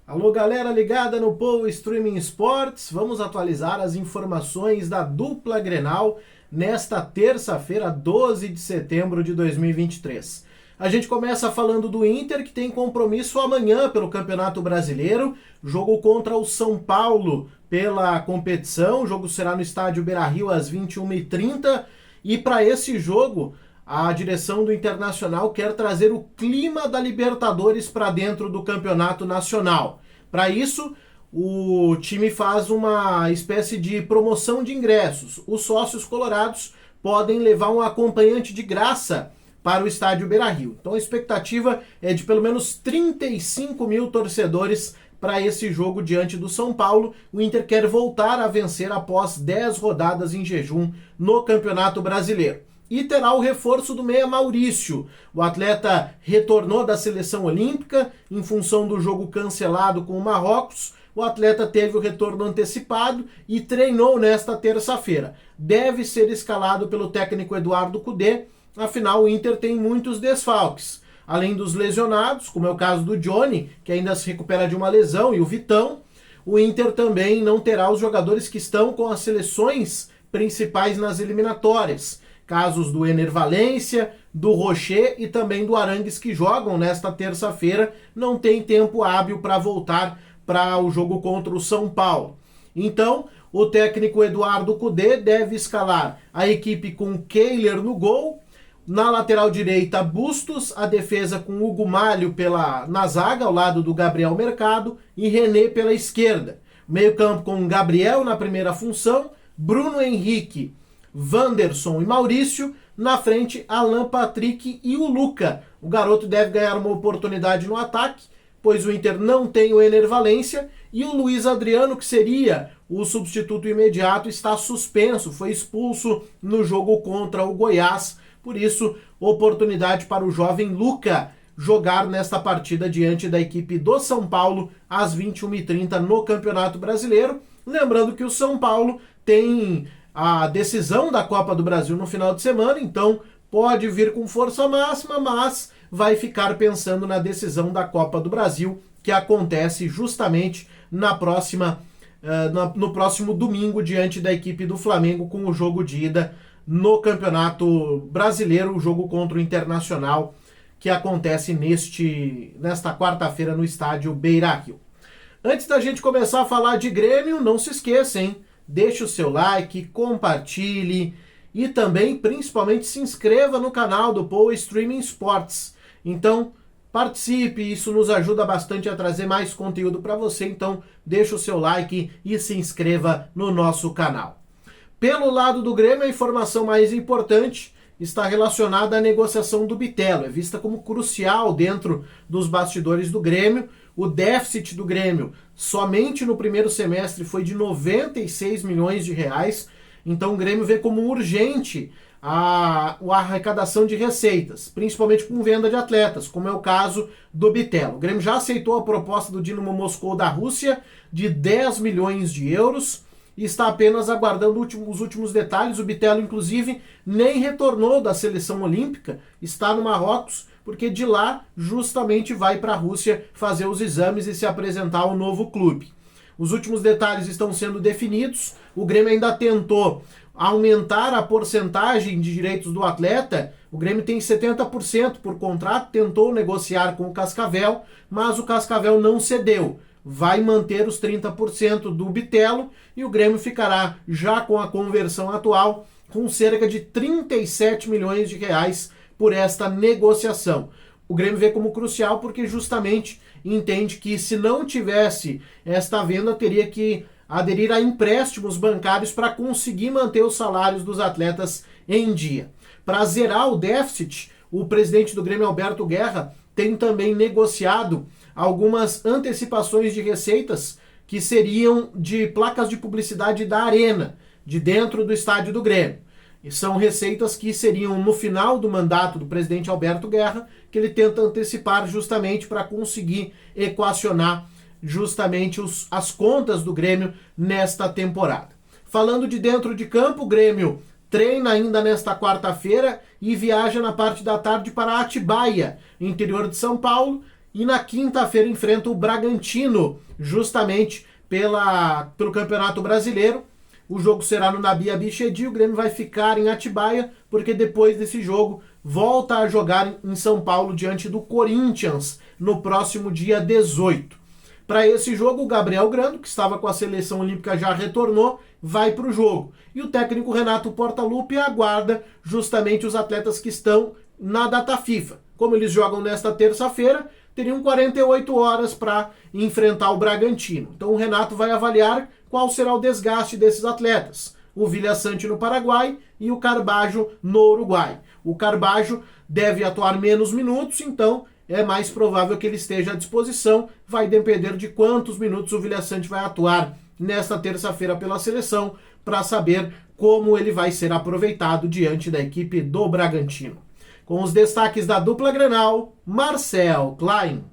Alô, galera ligada no Povo Streaming Sports, vamos atualizar as informações da dupla Grenal nesta terça-feira, 12 de setembro de 2023. A gente começa falando do Inter, que tem compromisso amanhã pelo Campeonato Brasileiro, jogo contra o São Paulo pela competição. O jogo será no estádio Beira-Rio às 21h30 e para esse jogo a direção do Internacional quer trazer o clima da Libertadores para dentro do campeonato nacional. Para isso, o time faz uma espécie de promoção de ingressos. Os sócios colorados podem levar um acompanhante de graça para o estádio Beira-Rio. Então a expectativa é de pelo menos 35 mil torcedores para esse jogo diante do São Paulo. O Inter quer voltar a vencer após 10 rodadas em jejum no Campeonato Brasileiro. E terá o reforço do meia Maurício. O atleta retornou da seleção olímpica em função do jogo cancelado com o Marrocos. O atleta teve o retorno antecipado e treinou nesta terça-feira. Deve ser escalado pelo técnico Eduardo Cudê, afinal o Inter tem muitos desfalques. Além dos lesionados, como é o caso do Johnny, que ainda se recupera de uma lesão, e o Vitão, o Inter também não terá os jogadores que estão com as seleções principais nas eliminatórias. Casos do Ener Valencia, do Rocher e também do Arangues, que jogam nesta terça-feira, não tem tempo hábil para voltar para o jogo contra o São Paulo. Então, o técnico Eduardo Cudê deve escalar a equipe com Kehler no gol, na lateral direita Bustos, a defesa com Hugo Malho na zaga, ao lado do Gabriel Mercado, e René pela esquerda. Meio campo com Gabriel na primeira função, Bruno Henrique, Wanderson e Maurício, na frente Alan Patrick e o Luca. O garoto deve ganhar uma oportunidade no ataque, pois o Inter não tem o Ener Valencia, e o Luiz Adriano, que seria o substituto imediato, está suspenso, foi expulso no jogo contra o Goiás. Por isso, oportunidade para o jovem Luca jogar nesta partida diante da equipe do São Paulo às 21h30 no Campeonato Brasileiro. Lembrando que o São Paulo tem a decisão da Copa do Brasil no final de semana, então pode vir com força máxima, mas vai ficar pensando na decisão da Copa do Brasil, que acontece justamente no próximo domingo, diante da equipe do Flamengo, com o jogo de ida no Campeonato Brasileiro, o jogo contra o Internacional, que acontece nesta quarta-feira no estádio Beira-Rio. Antes da gente começar a falar de Grêmio, não se esqueça, hein? Deixe o seu like, compartilhe e também, principalmente, se inscreva no canal do Povo Streaming Sports. Então, participe, isso nos ajuda bastante a trazer mais conteúdo para você. Então, deixe o seu like e se inscreva no nosso canal. Pelo lado do Grêmio, a informação mais importante está relacionada à negociação do Bitelo. É vista como crucial dentro dos bastidores do Grêmio. O déficit do Grêmio somente no primeiro semestre foi de 96 milhões de reais. Então o Grêmio vê como urgente a arrecadação de receitas, principalmente com venda de atletas, como é o caso do Bitelo. O Grêmio já aceitou a proposta do Dinamo Moscou da Rússia de 10 milhões de euros e está apenas aguardando os últimos detalhes. O Bitelo, inclusive, nem retornou da seleção olímpica, está no Marrocos, porque de lá justamente vai para a Rússia fazer os exames e se apresentar ao novo clube. Os últimos detalhes estão sendo definidos. O Grêmio ainda tentou aumentar a porcentagem de direitos do atleta. O Grêmio tem 70% por contrato, tentou negociar com o Cascavel, mas o Cascavel não cedeu. Vai manter os 30% do Bitelo e o Grêmio ficará, já com a conversão atual, com cerca de 37 milhões de reais por esta negociação. O Grêmio vê como crucial porque justamente entende que, se não tivesse esta venda, teria que aderir a empréstimos bancários para conseguir manter os salários dos atletas em dia. Para zerar o déficit, o presidente do Grêmio, Alberto Guerra, tem também negociado algumas antecipações de receitas que seriam de placas de publicidade da Arena, de dentro do estádio do Grêmio. E são receitas que seriam no final do mandato do presidente Alberto Guerra, que ele tenta antecipar justamente para conseguir equacionar justamente as contas do Grêmio nesta temporada. Falando de dentro de campo, o Grêmio treina ainda nesta quarta-feira e viaja na parte da tarde para Atibaia, interior de São Paulo, e na quinta-feira enfrenta o Bragantino, justamente pelo Campeonato Brasileiro. O jogo será no Nabi Abichedi, o Grêmio vai ficar em Atibaia, porque depois desse jogo volta a jogar em São Paulo diante do Corinthians no próximo dia 18. Para esse jogo, o Gabriel Grando, que estava com a seleção olímpica, já retornou, vai para o jogo. E o técnico Renato Portaluppi aguarda justamente os atletas que estão na data FIFA. Como eles jogam nesta terça-feira, teriam 48 horas para enfrentar o Bragantino. Então o Renato vai avaliar qual será o desgaste desses atletas. O Vilhaçante no Paraguai e o Carbajo no Uruguai. O Carbajo deve atuar menos minutos, então é mais provável que ele esteja à disposição. Vai depender de quantos minutos o Vilhaçante vai atuar nesta terça-feira pela seleção, para saber como ele vai ser aproveitado diante da equipe do Bragantino. Com os destaques da dupla Grenal, Marcel Klein.